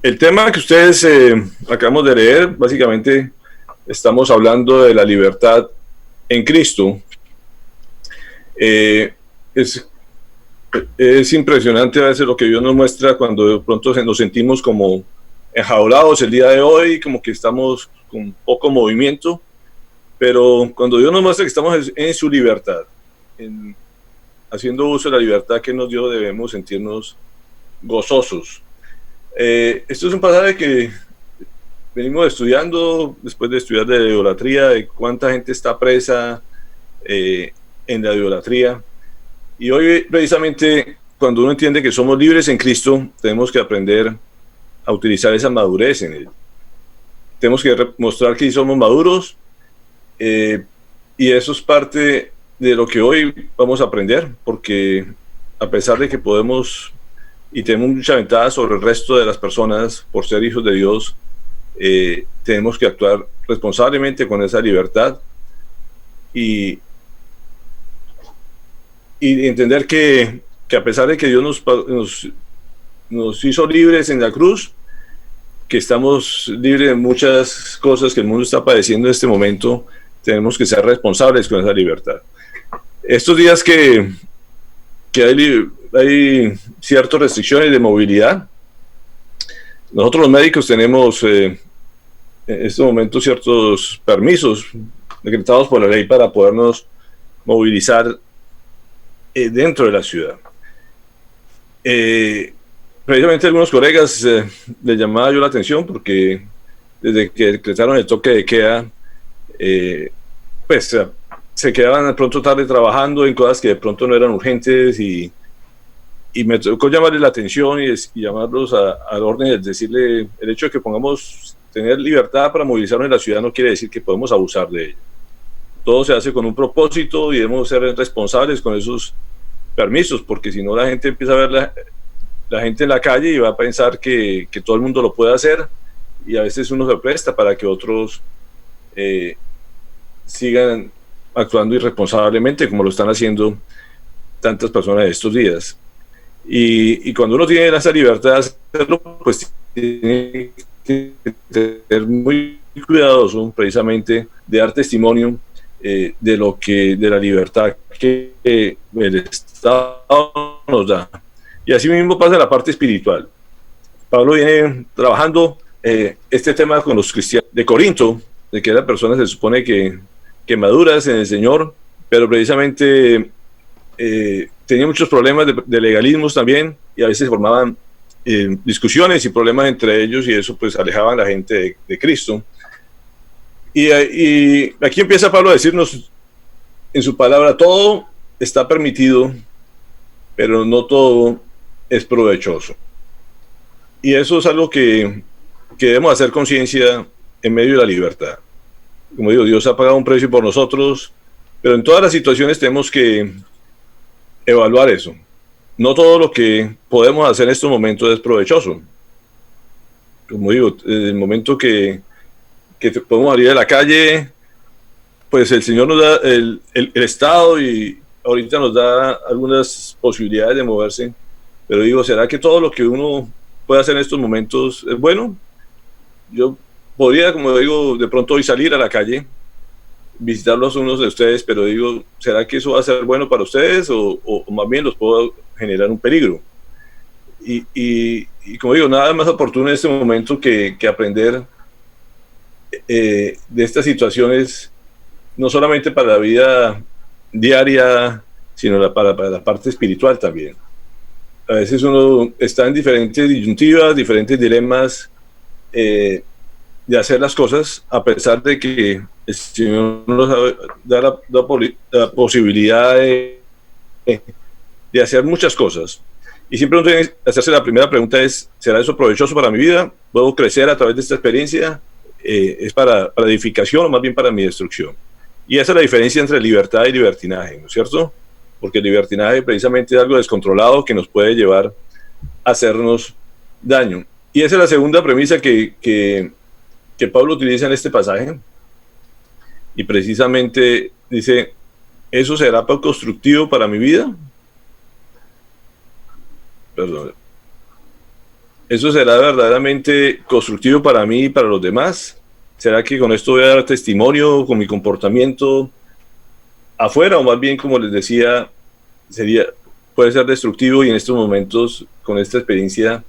El tema que ustedes acabamos de leer, básicamente estamos hablando de la libertad en Cristo. Eh, es, es impresionante a veces lo que Dios nos muestra cuando de pronto nos sentimos como enjaulados el día de hoy, como que estamos con poco movimiento, pero cuando Dios nos muestra que estamos en su libertad, haciendo uso de la libertad que nos dio, debemos sentirnos gozosos. Esto es un pasaje que venimos estudiando después de estudiar de la idolatría, de cuánta gente está presa en la idolatría. Y hoy precisamente cuando uno entiende que somos libres en Cristo, tenemos que aprender a utilizar esa madurez en él. Tenemos que mostrar que somos maduros y eso es parte de lo que hoy vamos a aprender, porque a pesar de que podemos y tenemos mucha ventaja sobre el resto de las personas por ser hijos de Dios, tenemos que actuar responsablemente con esa libertad y entender que a pesar de que Dios nos hizo libres en la cruz, que estamos libres de muchas cosas que el mundo está padeciendo en este momento, tenemos que ser responsables con esa libertad. Estos días que hay ciertas restricciones de movilidad, nosotros los médicos tenemos en este momento ciertos permisos decretados por la ley para podernos movilizar dentro de la ciudad. Precisamente algunos colegas les llamaba yo la atención porque desde que decretaron el toque de queda, pues se quedaban de pronto tarde trabajando en cosas que de pronto no eran urgentes y me tocó llamarles la atención y llamarlos al orden, es decirle, el hecho de que tener libertad para movilizarnos en la ciudad no quiere decir que podemos abusar de ella. Todo se hace con un propósito y debemos ser responsables con esos permisos, porque si no la gente empieza a ver la gente en la calle y va a pensar que todo el mundo lo puede hacer, y a veces uno se presta para que otros sigan actuando irresponsablemente como lo están haciendo tantas personas estos días. Y cuando uno tiene esa libertad de hacerlo, pues tiene que ser muy cuidadoso precisamente de dar testimonio de la libertad que el Estado nos da. Y así mismo pasa en la parte espiritual. Pablo viene trabajando este tema con los cristianos de Corinto, de que las personas se supone que maduras en el Señor, pero precisamente tenía muchos problemas de legalismos también, y a veces formaban discusiones y problemas entre ellos, y eso pues alejaban a la gente de Cristo. Y aquí empieza Pablo a decirnos en su palabra: todo está permitido, pero no todo es provechoso. Y eso es algo que debemos hacer conciencia en medio de la libertad. Como digo, Dios ha pagado un precio por nosotros, pero en todas las situaciones tenemos que evaluar eso. No todo lo que podemos hacer en estos momentos es provechoso. Como digo, en el momento que podemos salir a la calle, pues el Señor nos da el Estado, y ahorita nos da algunas posibilidades de moverse, pero digo, ¿será que todo lo que uno puede hacer en estos momentos es bueno? Yo podría, como digo, de pronto hoy salir a la calle, visitarlos unos de ustedes, pero digo, ¿será que eso va a ser bueno para ustedes o más bien los puedo generar un peligro? Y como digo, nada más oportuno en este momento que aprender de estas situaciones, no solamente para la vida diaria, sino para la parte espiritual también. A veces uno está en diferentes disyuntivas, diferentes dilemas de hacer las cosas, a pesar de que el Señor nos da la posibilidad de hacer muchas cosas. Y siempre uno tiene que hacerse la primera pregunta: ¿será eso provechoso para mi vida? ¿Puedo crecer a través de esta experiencia? ¿Es para edificación o más bien para mi destrucción? Y esa es la diferencia entre libertad y libertinaje, ¿no es cierto? Porque el libertinaje precisamente es algo descontrolado que nos puede llevar a hacernos daño. Y esa es la segunda premisa que Pablo utiliza en este pasaje. Y precisamente dice: ¿eso será constructivo para mi vida? Perdón. ¿Eso será verdaderamente constructivo para mí y para los demás? ¿Será que con esto voy a dar testimonio con mi comportamiento afuera, o más bien, como les decía, puede ser destructivo, y en estos momentos, con esta experiencia,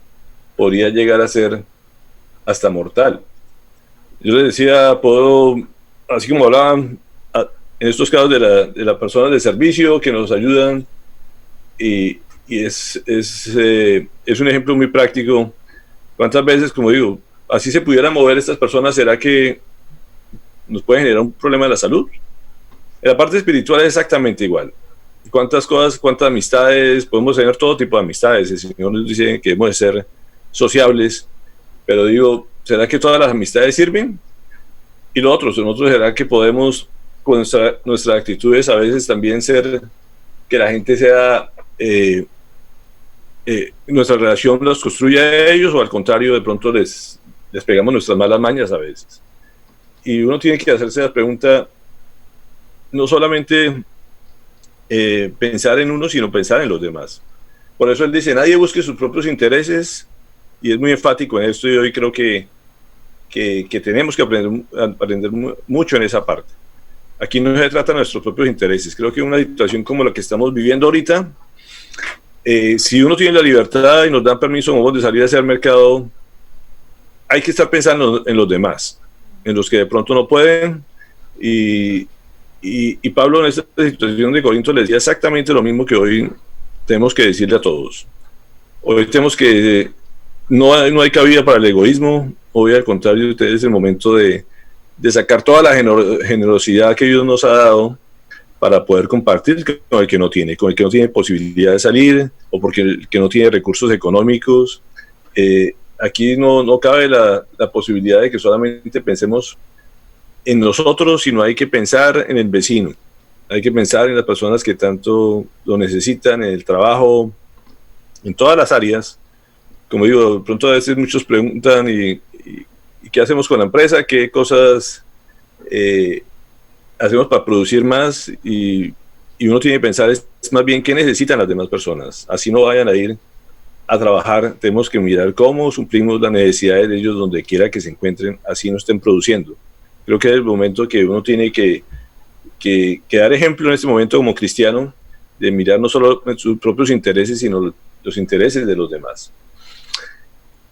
podría llegar a ser hasta mortal? Yo les decía, así como hablaban en estos casos de la persona de servicio que nos ayudan, y, es un ejemplo muy práctico. ¿Cuántas veces, como digo, así se pudieran mover estas personas, será que nos puede generar un problema de la salud? En la parte espiritual es exactamente igual. ¿Cuántas cosas, cuántas amistades? Podemos tener todo tipo de amistades. El Señor nos dice que debemos de ser sociables, pero digo, ¿será que todas las amistades sirven? Y nosotros será que podemos, con nuestras actitudes, a veces también ser, que la gente sea, nuestra relación los construye a ellos, o al contrario, de pronto les pegamos nuestras malas mañas a veces? Y uno tiene que hacerse la pregunta, no solamente pensar en uno, sino pensar en los demás. Por eso él dice, nadie busque sus propios intereses, y es muy enfático en esto, y hoy creo que tenemos que aprender mucho en esa parte. Aquí no se trata de nuestros propios intereses. Creo que una situación como la que estamos viviendo ahorita, si uno tiene la libertad y nos dan permiso como vos de salir a hacer mercado, hay que estar pensando en los demás, en los que de pronto no pueden. Y Pablo, en esta situación de Corinto, les decía exactamente lo mismo que hoy tenemos que decirle a todos. Hoy tenemos que, no hay cabida para el egoísmo. Hoy, al contrario, ustedes, es el momento de sacar toda la generosidad que Dios nos ha dado para poder compartir con el que no tiene, con el que no tiene posibilidad de salir, o porque el que no tiene recursos económicos. Aquí no cabe la posibilidad de que solamente pensemos en nosotros, sino hay que pensar en el vecino. Hay que pensar en las personas que tanto lo necesitan, en el trabajo, en todas las áreas. Como digo, de pronto a veces muchos preguntan, ¿y qué hacemos con la empresa? ¿Qué cosas hacemos para producir más? Y uno tiene que pensar es más bien qué necesitan las demás personas. Así no vayan a ir a trabajar, tenemos que mirar cómo suplimos las necesidades de ellos donde quiera que se encuentren, así no estén produciendo. Creo que es el momento que uno tiene que dar ejemplo en este momento como cristiano, de mirar no solo sus propios intereses, sino los intereses de los demás.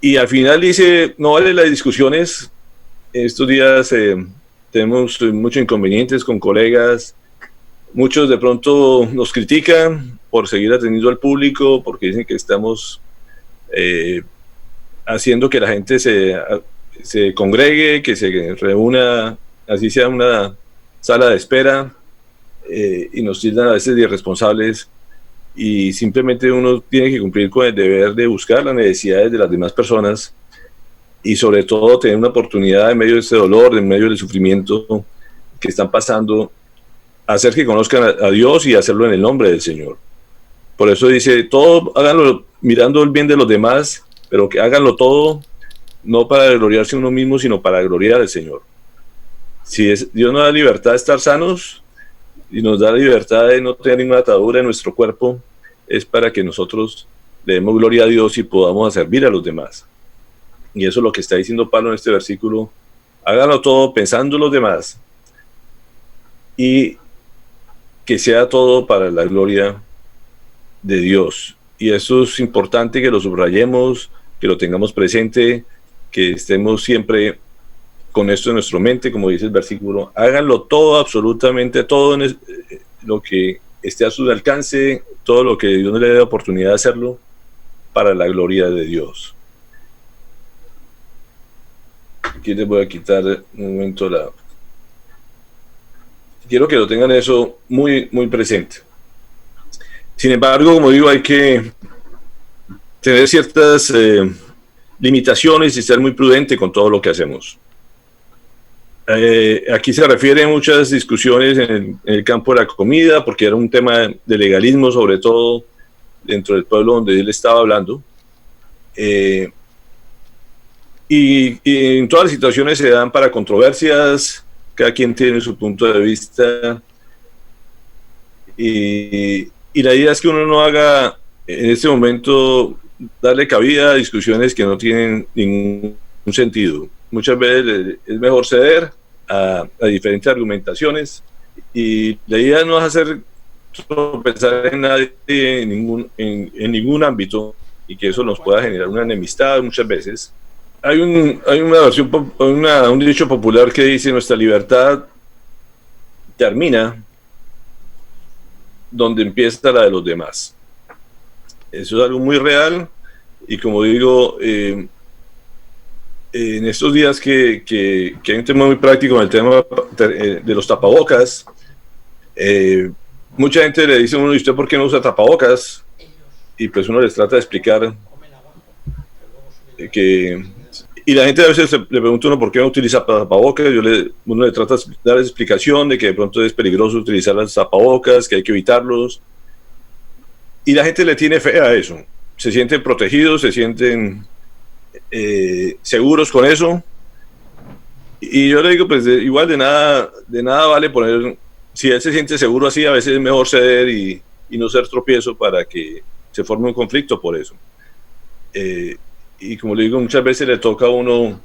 Y al final dice, no vale las discusiones. Estos días tenemos muchos inconvenientes con colegas. Muchos de pronto nos critican por seguir atendiendo al público, porque dicen que estamos haciendo que la gente se congregue, que se reúna, así sea una sala de espera, y nos tildan a veces de irresponsables. Y simplemente uno tiene que cumplir con el deber de buscar las necesidades de las demás personas, y sobre todo tener una oportunidad en medio de este dolor, en medio del sufrimiento que están pasando, hacer que conozcan a Dios, y hacerlo en el nombre del Señor. Por eso dice, todo háganlo mirando el bien de los demás, pero que háganlo todo no para gloriarse uno mismo, sino para gloriar al Señor. Dios nos da libertad de estar sanos y nos da la libertad de no tener ninguna atadura en nuestro cuerpo, es para que nosotros le demos gloria a Dios y podamos servir a los demás. Y eso es lo que está diciendo Pablo en este versículo: háganlo todo pensando en los demás, y que sea todo para la gloria de Dios. Y eso es importante que lo subrayemos, que lo tengamos presente, que estemos siempre con esto en nuestra mente, como dice el versículo: háganlo todo, absolutamente todo, en lo que esté a su alcance, todo lo que Dios le dé oportunidad de hacerlo, para la gloria de Dios. Aquí les voy a quitar un momento quiero que lo tengan eso muy, muy presente. Sin embargo, como digo, hay que tener ciertas limitaciones y ser muy prudente con todo lo que hacemos. Aquí se refiere a muchas discusiones en el campo de la comida, porque era un tema de legalismo, sobre todo dentro del pueblo donde él estaba hablando. Y en todas las situaciones se dan para controversias, cada quien tiene su punto de vista, y la idea es que uno no haga en este momento darle cabida a discusiones que no tienen ningún sentido. Muchas veces es mejor ceder a diferentes argumentaciones, y la idea no es hacer tropezar en nadie en ningún ámbito, y que eso nos pueda generar una enemistad muchas veces. Hay un dicho popular que dice: nuestra libertad termina donde empieza la de los demás. Eso es algo muy real, y como digo, en estos días que hay un tema muy práctico en el tema de los tapabocas, mucha gente le dice a uno: ¿y usted por qué no usa tapabocas? Y pues uno les trata de explicar y la gente a veces le pregunta a uno por qué no utiliza tapabocas. Uno le trata de dar explicación de que de pronto es peligroso utilizar las tapabocas, que hay que evitarlos, y la gente le tiene fe a eso. Se sienten protegidos, se sienten seguros con eso, y yo le digo, pues igual de nada vale poner, si él se siente seguro así, a veces es mejor ceder y no ser tropiezo para que se forme un conflicto por eso. Y como le digo, muchas veces le toca a uno,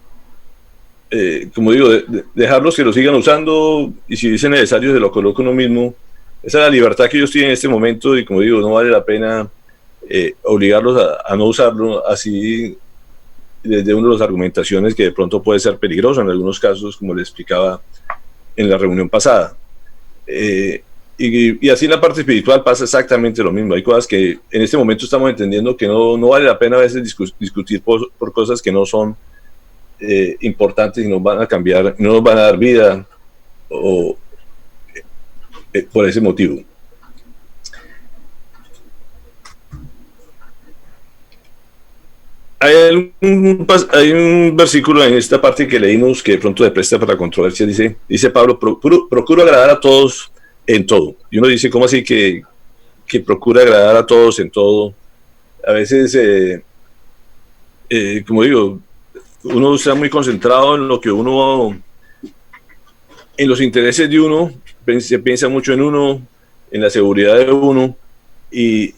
como digo, dejarlos que lo sigan usando, y si es necesario se lo coloca uno mismo. Esa es la libertad que ellos tienen en este momento, y como digo, no vale la pena obligarlos a no usarlo, así desde una de las argumentaciones que de pronto puede ser peligroso en algunos casos, como le explicaba en la reunión pasada. Y así en la parte espiritual pasa exactamente lo mismo. Hay cosas que en este momento estamos entendiendo que no vale la pena a veces discutir por cosas que no son importantes y nos van a cambiar, no nos van a dar vida, o por ese motivo. Hay un versículo en esta parte que leímos que de pronto se presta para controversia. Dice Pablo: procuro agradar a todos en todo. Y uno dice: ¿cómo así que procura agradar a todos en todo? A veces, como digo, uno está muy concentrado en lo que en los intereses de uno, se piensa mucho en uno, en la seguridad de uno, y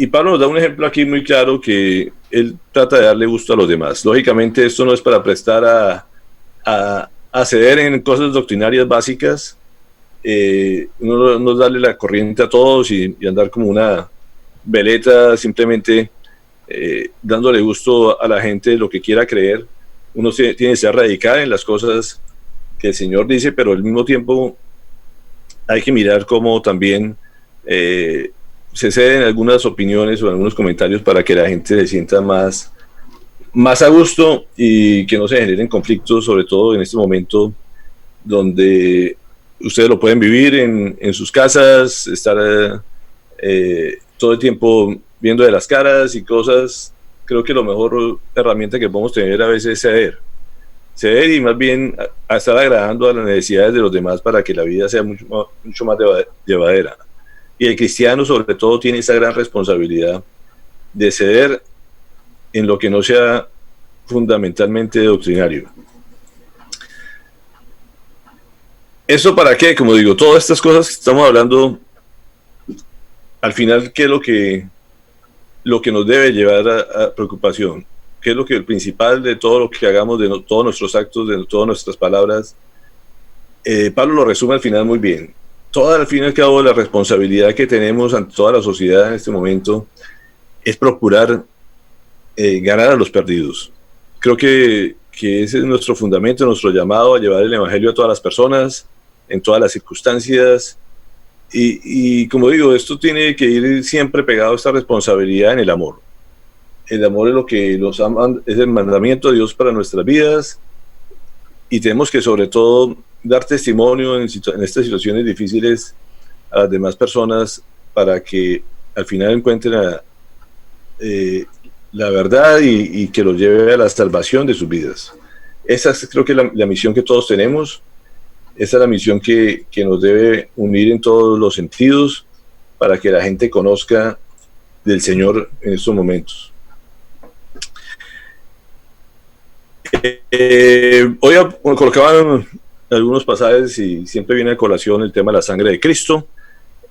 Pablo nos da un ejemplo aquí muy claro, que él trata de darle gusto a los demás. Lógicamente esto no es para prestar a ceder en cosas doctrinarias básicas, no es darle la corriente a todos y andar como una veleta simplemente dándole gusto a la gente lo que quiera creer. Uno tiene que ser radical en las cosas que el Señor dice, pero al mismo tiempo hay que mirar cómo también se ceden algunas opiniones o algunos comentarios para que la gente se sienta más a gusto y que no se generen conflictos, sobre todo en este momento donde ustedes lo pueden vivir en sus casas, estar todo el tiempo viendo de las caras y cosas. Creo que la mejor herramienta que podemos tener a veces es ceder y más bien a estar agradando a las necesidades de los demás para que la vida sea mucho más llevadera. Y el cristiano sobre todo tiene esa gran responsabilidad de ceder en lo que no sea fundamentalmente doctrinario. ¿Eso para qué? Como digo, todas estas cosas que estamos hablando, al final, ¿qué es lo que nos debe llevar a preocupación? ¿Qué es el principal de todo lo que hagamos, de todos nuestros actos, de todas nuestras palabras? Pablo lo resume al final muy bien. Al fin y al cabo, la responsabilidad que tenemos ante toda la sociedad en este momento es procurar ganar a los perdidos. Creo que ese es nuestro fundamento, nuestro llamado a llevar el evangelio a todas las personas, en todas las circunstancias. Y como digo, esto tiene que ir siempre pegado a esta responsabilidad en el amor. El amor es lo que es el mandamiento de Dios para nuestras vidas, y tenemos que sobre todo dar testimonio en estas situaciones difíciles a las demás personas para que al final encuentren la verdad y que los lleve a la salvación de sus vidas. Esa es, creo que, la misión que todos tenemos. Esa es la misión que nos debe unir en todos los sentidos para que la gente conozca del Señor en estos momentos. Hoy colocaban algunos pasajes y siempre viene a colación el tema de la sangre de Cristo,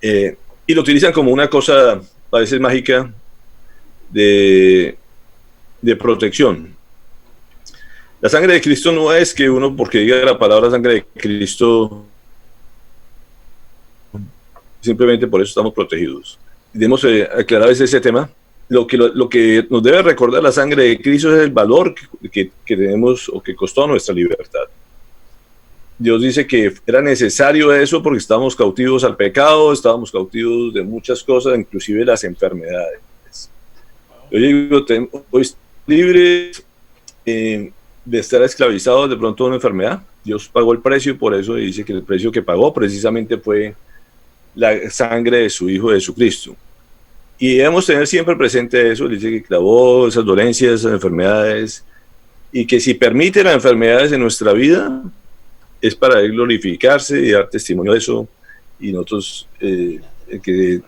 y lo utilizan como una cosa a veces mágica, de, de protección. La sangre de Cristo no es que uno, porque diga la palabra sangre de Cristo, simplemente por eso estamos protegidos. Debemos aclarar ese tema. Lo que nos debe recordar la sangre de Cristo es el valor que tenemos o que costó nuestra libertad. Dios dice que era necesario eso porque estábamos cautivos al pecado, estábamos cautivos de muchas cosas, inclusive las enfermedades. Yo digo, hoy estamos libres de estar esclavizados de pronto a una enfermedad. Dios pagó el precio y por eso dice que el precio que pagó precisamente fue la sangre de su Hijo Jesucristo. Y debemos tener siempre presente eso. Dice que clavó esas dolencias, esas enfermedades, y que si permite las enfermedades en nuestra vida es para él glorificarse y dar testimonio de eso. Y nosotros, el que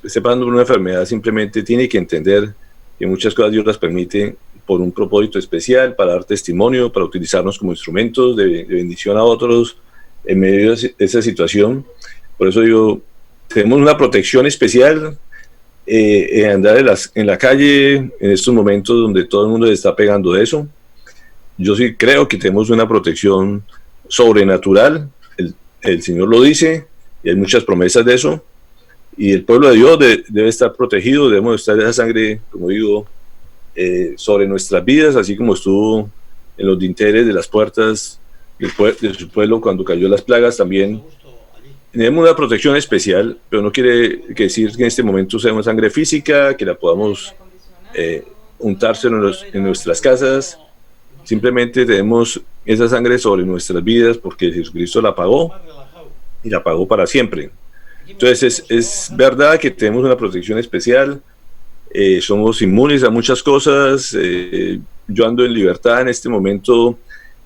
esté pasando por una enfermedad, simplemente tiene que entender que muchas cosas Dios las permite por un propósito especial, para dar testimonio, para utilizarnos como instrumentos de bendición a otros en medio de esa situación. Por eso digo, tenemos una protección especial, andar en la calle en estos momentos donde todo el mundo está pegando de eso. Yo sí creo que tenemos una protección sobrenatural, el Señor lo dice, y hay muchas promesas de eso, y el pueblo de Dios debe estar protegido, debemos estar esa sangre, como digo, sobre nuestras vidas, así como estuvo en los dinteles de las puertas de su pueblo cuando cayó las plagas. También tenemos una protección especial, pero no quiere decir que en este momento sea una sangre física, que la podamos untarse en nuestras casas. Simplemente tenemos esa sangre sobre nuestras vidas porque Jesucristo la pagó y la pagó para siempre. Entonces es verdad que tenemos una protección especial, somos inmunes a muchas cosas. Yo ando en libertad en este momento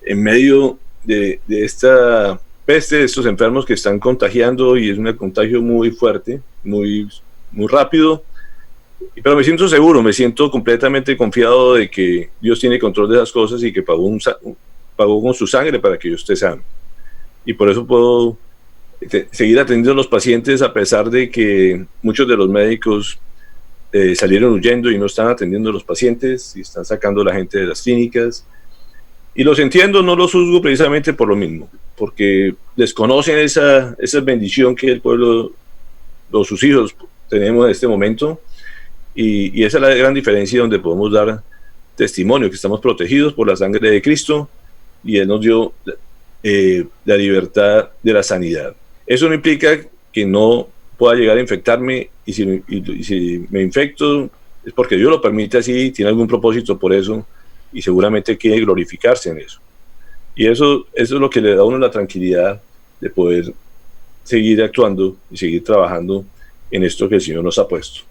en medio de esta peste, de estos enfermos que están contagiando, y es un contagio muy fuerte, muy rápido, pero me siento seguro, me siento completamente confiado de que Dios tiene control de esas cosas y que pagó con su sangre para que yo esté sano, y por eso puedo seguir atendiendo a los pacientes a pesar de que muchos de los médicos salieron huyendo y no están atendiendo a los pacientes y están sacando a la gente de las clínicas. Y los entiendo, no los juzgo precisamente por lo mismo, porque desconocen esa bendición que el pueblo, o sus hijos, tenemos en este momento, y esa es la gran diferencia donde podemos dar testimonio, que estamos protegidos por la sangre de Cristo, y Él nos dio la libertad de la sanidad. Eso no implica que no pueda llegar a infectarme, y si me infecto es porque Dios lo permite así, tiene algún propósito por eso, y seguramente quiere glorificarse en eso. Y eso es lo que le da a uno la tranquilidad de poder seguir actuando y seguir trabajando en esto que el Señor nos ha puesto.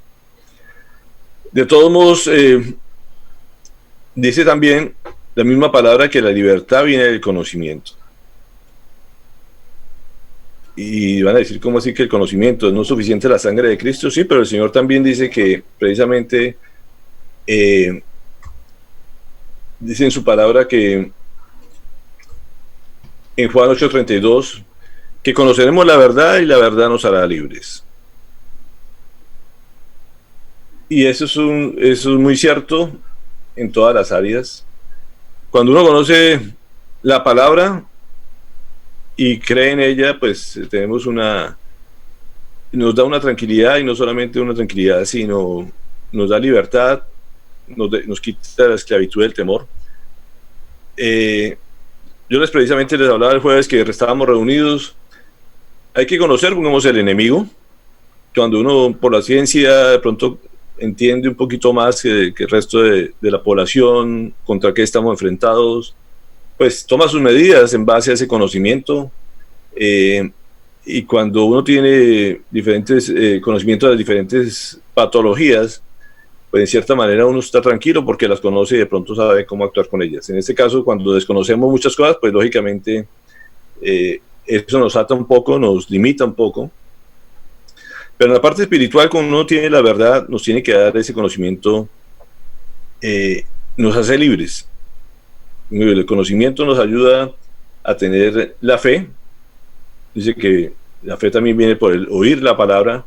De todos modos, dice también la misma palabra que la libertad viene del conocimiento. Y van a decir, ¿cómo así que el conocimiento no es suficiente la sangre de Cristo? Sí, pero el Señor también dice que precisamente dice en su palabra que en Juan 8:32 que conoceremos la verdad y la verdad nos hará libres. Y eso es muy cierto en todas las áreas. Cuando uno conoce la palabra y cree en ella, pues nos da una tranquilidad, y no solamente una tranquilidad, sino nos da libertad, nos quita la esclavitud del temor. Yo precisamente les hablaba el jueves que estábamos reunidos. Hay que conocer, pongamos, el enemigo. Cuando uno por la ciencia de pronto entiende un poquito más que el resto de la población contra qué estamos enfrentados, pues toma sus medidas en base a ese conocimiento. Y cuando uno tiene diferentes conocimientos de las diferentes patologías, pues en cierta manera uno está tranquilo porque las conoce y de pronto sabe cómo actuar con ellas. En este caso, cuando desconocemos muchas cosas, pues lógicamente eso nos ata un poco, nos limita un poco. Pero en la parte espiritual, cuando uno tiene la verdad, nos tiene que dar ese conocimiento, nos hace libres. El conocimiento nos ayuda a tener la fe. Dice que la fe también viene por el oír la palabra,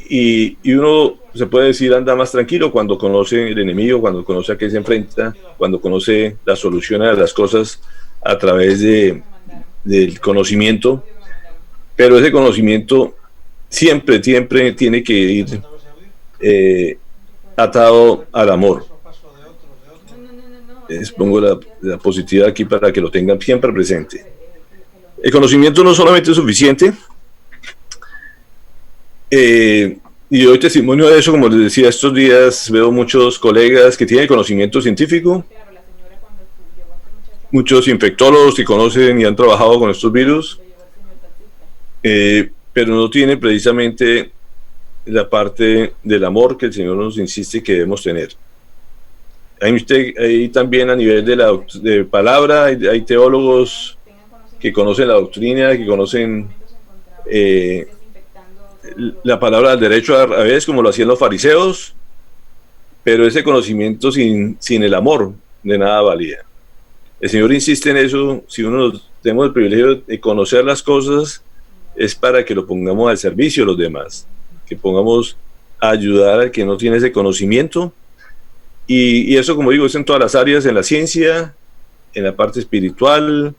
y uno se puede decir anda más tranquilo cuando conoce el enemigo, cuando conoce a qué se enfrenta, cuando conoce la solución a las cosas a través del conocimiento, pero ese conocimiento siempre tiene que ir atado al amor. Les pongo la positividad aquí para que lo tengan siempre presente. El conocimiento no solamente es suficiente, y doy testimonio de eso, como les decía, estos días veo muchos colegas que tienen conocimiento científico, muchos infectólogos que conocen y han trabajado con estos virus, pero no tienen precisamente la parte del amor que el Señor nos insiste que debemos tener. Hay también a nivel de palabra, hay teólogos que conocen la doctrina, que conocen la palabra del derecho al revés, como lo hacían los fariseos, pero ese conocimiento sin el amor de nada valía. El Señor insiste en eso. Si tenemos el privilegio de conocer las cosas, es para que lo pongamos al servicio de los demás, que pongamos a ayudar al que no tiene ese conocimiento, y eso, como digo, es en todas las áreas, en la ciencia, en la parte espiritual,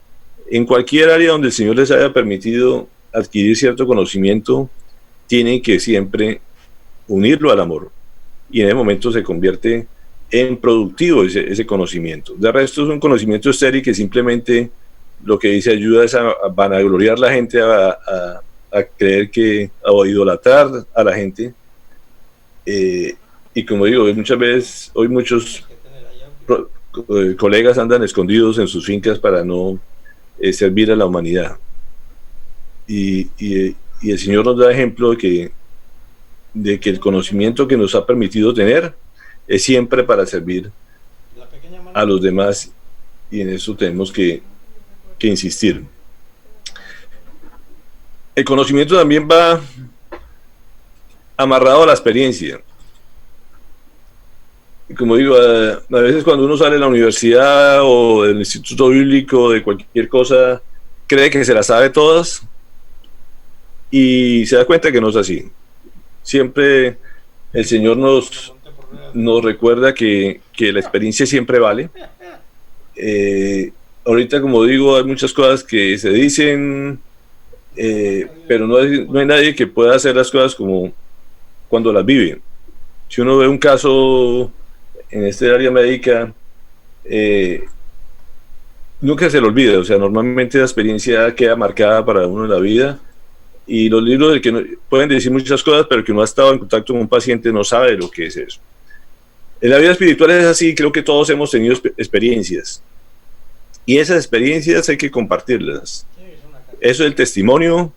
en cualquier área donde el Señor les haya permitido adquirir cierto conocimiento, tienen que siempre unirlo al amor, y en ese momento se convierte en productivo ese conocimiento. De resto es un conocimiento estéril que simplemente lo que dice ayuda es a vanagloriar a la gente, a creer que, a idolatrar a la gente, y como digo, muchas veces hoy muchos colegas andan escondidos en sus fincas para no servir a la humanidad, y el Señor nos da ejemplo de que el conocimiento que nos ha permitido tener es siempre para servir a los demás, y en eso tenemos que insistir. El conocimiento también va amarrado a la experiencia. Como digo, a veces cuando uno sale de la universidad o del instituto bíblico, de cualquier cosa, cree que se las sabe todas y se da cuenta que no es así. Siempre el Señor nos recuerda que la experiencia siempre vale. Ahorita, como digo, hay muchas cosas que se dicen, pero no hay nadie que pueda hacer las cosas como cuando las vive. Si uno ve un caso en este área médica, nunca se le olvida. O sea, normalmente la experiencia queda marcada para uno en la vida, y los libros de que pueden decir muchas cosas, pero que no ha estado en contacto con un paciente no sabe lo que es eso. En la vida espiritual es así. Creo que todos hemos tenido experiencias, y esas experiencias hay que compartirlas. Eso es el testimonio.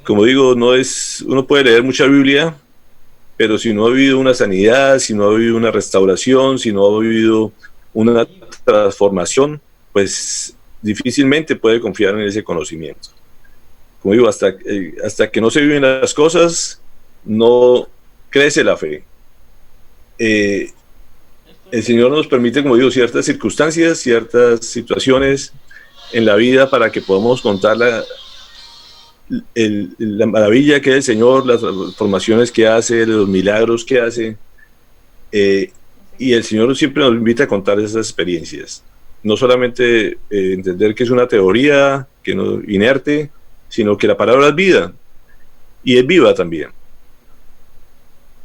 Como digo, uno puede leer mucha Biblia, pero si no ha vivido una sanidad, si no ha vivido una restauración, si no ha vivido una transformación, pues difícilmente puede confiar en ese conocimiento. Como digo, hasta que no se viven las cosas, no crece la fe. El Señor nos permite, como digo, ciertas circunstancias, ciertas situaciones en la vida para que podamos contar la maravilla que es el Señor, las transformaciones que hace, los milagros que hace, y el Señor siempre nos invita a contar esas experiencias. No solamente entender que es una teoría que no inerte, sino que la palabra es vida, y es viva también.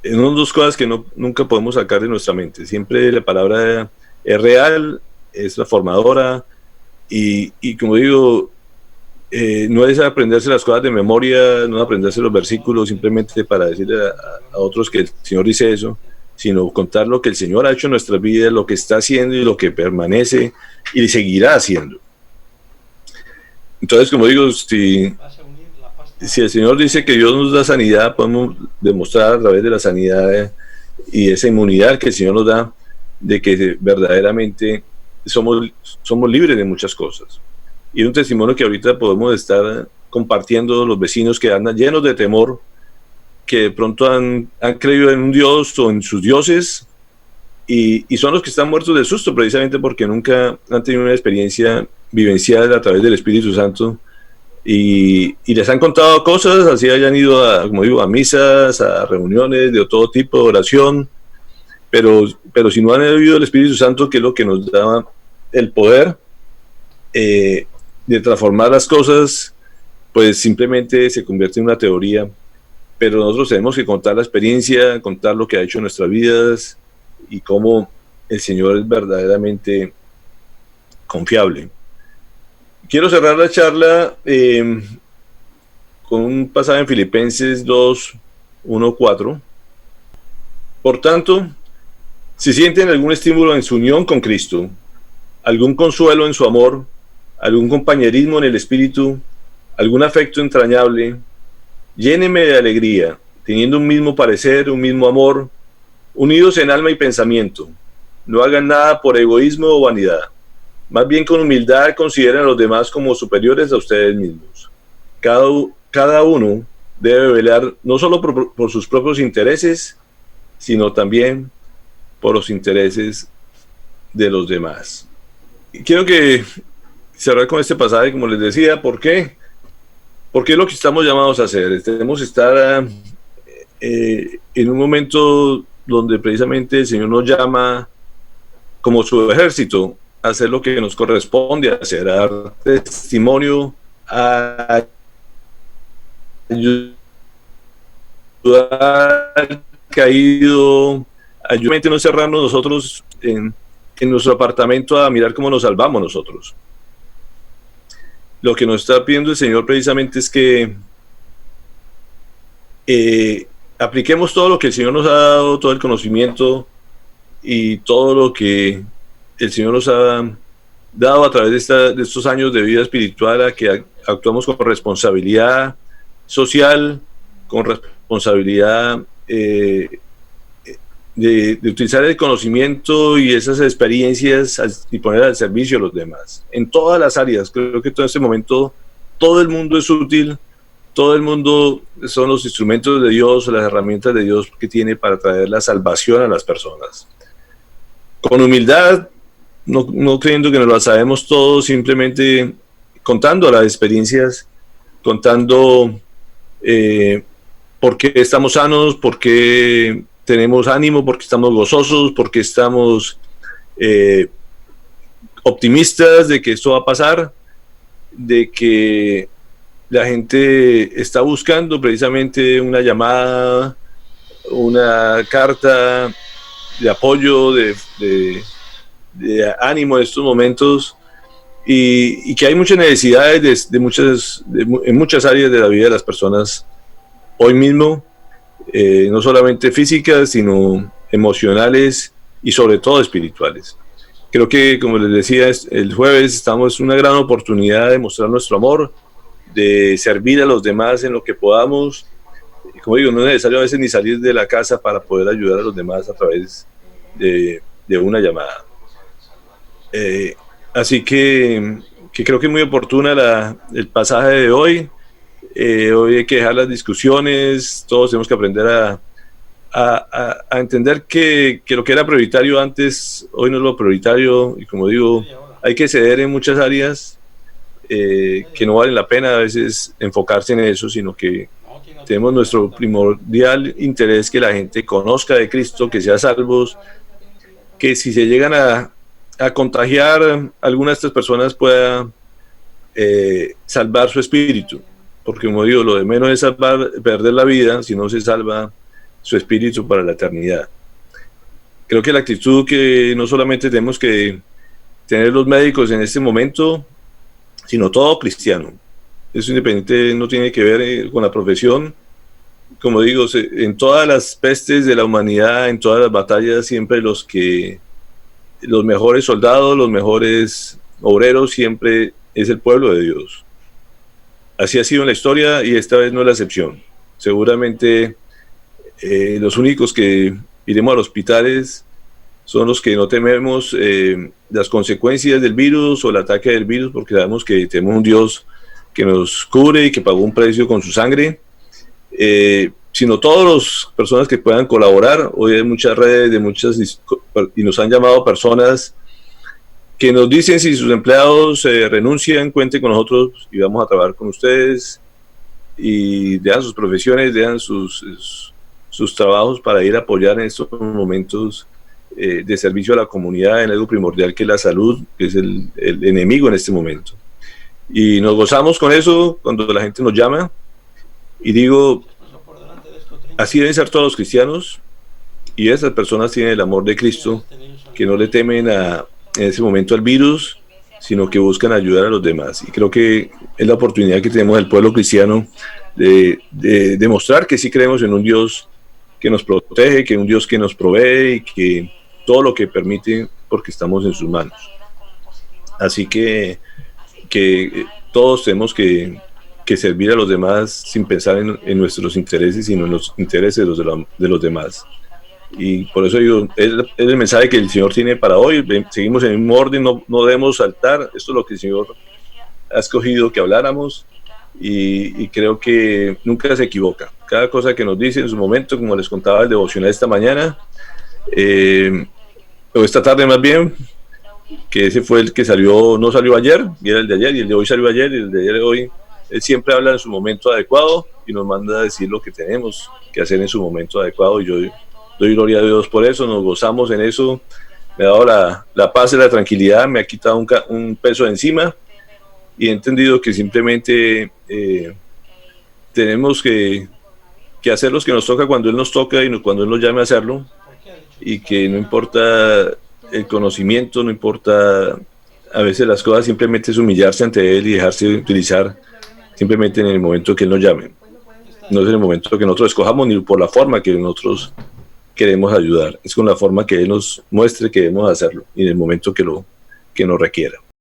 Son dos cosas que nunca podemos sacar de nuestra mente. Siempre la palabra es real, es transformadora, y como digo, no es aprenderse las cosas de memoria, no es aprenderse los versículos simplemente para decirle a otros que el Señor dice eso, sino contar lo que el Señor ha hecho en nuestras vidas, lo que está haciendo y lo que permanece y seguirá haciendo. Entonces, como digo, si el Señor dice que Dios nos da sanidad, podemos demostrar a través de la sanidad y esa inmunidad que el Señor nos da, de que verdaderamente somos libres de muchas cosas. Y un testimonio que ahorita podemos estar compartiendo los vecinos que andan llenos de temor, que de pronto han creído en un Dios o en sus dioses, y son los que están muertos de susto, precisamente porque nunca han tenido una experiencia vivencial a través del Espíritu Santo, y les han contado cosas, así hayan ido como digo, a misas, a reuniones de todo tipo de oración, pero si no han oído el Espíritu Santo, que es lo que nos da el poder de transformar las cosas, pues simplemente se convierte en una teoría. Pero nosotros tenemos que contar la experiencia, contar lo que ha hecho en nuestras vidas y cómo el Señor es verdaderamente confiable. Quiero cerrar la charla con un pasaje en Filipenses 2, 1, 4. Por tanto, si sienten algún estímulo en su unión con Cristo, algún consuelo en su amor, algún compañerismo en el Espíritu, algún afecto entrañable, llénenme de alegría, teniendo un mismo parecer, un mismo amor, unidos en alma y pensamiento. No hagan nada por egoísmo o vanidad. Más bien con humildad consideren a los demás como superiores a ustedes mismos. Cada uno debe velar no solo por sus propios intereses, sino también por los intereses de los demás. Y quiero cerrar con este pasaje, como les decía. ¿Por qué? Porque es lo que estamos llamados a hacer. Debemos estar en un momento donde precisamente el Señor nos llama como su ejército a hacer lo que nos corresponde hacer, a dar testimonio, a ayudar al caído, ayudar a no cerrarnos nosotros en nuestro apartamento a mirar cómo nos salvamos nosotros. Lo que nos está pidiendo el Señor precisamente es que apliquemos todo lo que el Señor nos ha dado, todo el conocimiento y todo lo que el Señor nos ha dado a través de estos años de vida espiritual, a que actuamos con responsabilidad social, con responsabilidad de utilizar el conocimiento y esas experiencias y poner al servicio a los demás. En todas las áreas, creo que en este momento todo el mundo es útil, todo el mundo son los instrumentos de Dios, las herramientas de Dios que tiene para traer la salvación a las personas. Con humildad, no creyendo que nos lo sabemos todo, simplemente contando las experiencias, contando por qué estamos sanos, por qué tenemos ánimo, porque estamos gozosos, porque estamos optimistas de que esto va a pasar, de que la gente está buscando precisamente una llamada, una carta de apoyo, de ánimo en estos momentos, y que hay muchas necesidades en muchas áreas de la vida de las personas hoy mismo. No solamente físicas, sino emocionales y sobre todo espirituales. Creo que, como les decía, el jueves estamos en una gran oportunidad de mostrar nuestro amor, de servir a los demás en lo que podamos. Como digo, no es necesario a veces ni salir de la casa para poder ayudar a los demás a través de una llamada. Así que creo que es muy oportuna el pasaje de hoy. Hoy hay que dejar las discusiones, todos tenemos que aprender a entender que lo que era prioritario antes, hoy no es lo prioritario, y como digo, hay que ceder en muchas áreas que no valen la pena a veces enfocarse en eso, sino que tenemos nuestro primordial interés que la gente conozca de Cristo, que sea salvos, que si se llegan a contagiar, alguna de estas personas pueda salvar su espíritu. Porque, como digo, lo de menos es perder la vida, si no se salva su espíritu para la eternidad. Creo que la actitud que no solamente tenemos que tener los médicos en este momento, sino todo cristiano. Eso independiente no tiene que ver con la profesión. Como digo, en todas las pestes de la humanidad, en todas las batallas, siempre los mejores soldados, los mejores obreros, siempre es el pueblo de Dios. Así ha sido en la historia y esta vez no es la excepción. Seguramente los únicos que iremos a los hospitales son los que no tememos las consecuencias del virus o el ataque del virus, porque sabemos que tenemos un Dios que nos cubre y que pagó un precio con su sangre. Sino todas las personas que puedan colaborar. Hoy hay muchas redes y nos han llamado personas que nos dicen si sus empleados renuncian, cuenten con nosotros y vamos a trabajar con ustedes, y dejan sus profesiones, dejan sus trabajos para ir a apoyar en estos momentos de servicio a la comunidad en algo primordial que es la salud, que es el enemigo en este momento. Y nos gozamos con eso cuando la gente nos llama, y digo, así deben ser todos los cristianos, y esas personas tienen el amor de Cristo, que no le temen en ese momento al virus, sino que buscan ayudar a los demás. Y creo que es la oportunidad que tenemos el pueblo cristiano de demostrar que sí creemos en un Dios que nos protege, que un Dios que nos provee y que todo lo que permite porque estamos en sus manos. Así que todos tenemos que servir a los demás sin pensar en nuestros intereses, sino en los intereses de los demás. Y por eso digo, es el mensaje que el Señor tiene para hoy. Seguimos en el mismo orden, no debemos saltar. Esto es lo que el Señor ha escogido que habláramos, y creo que nunca se equivoca. Cada cosa que nos dice en su momento, como les contaba el devocional esta mañana, o esta tarde más bien, que ese fue el que no salió ayer, y era el de ayer, y el de hoy salió ayer, y el de ayer de hoy. Él siempre habla en su momento adecuado y nos manda a decir lo que tenemos que hacer en su momento adecuado, y yo doy gloria a Dios por eso, nos gozamos en eso. Me ha dado la paz y la tranquilidad, me ha quitado un peso de encima, y he entendido que simplemente tenemos que hacer lo que nos toca cuando Él nos toca y cuando Él nos llame a hacerlo, y que no importa el conocimiento, no importa a veces las cosas, simplemente es humillarse ante Él y dejarse utilizar simplemente en el momento que Él nos llame. No es en el momento que nosotros escojamos ni por la forma que nosotros queremos ayudar, es con la forma que Él nos muestre que debemos hacerlo y en el momento que nos requiera.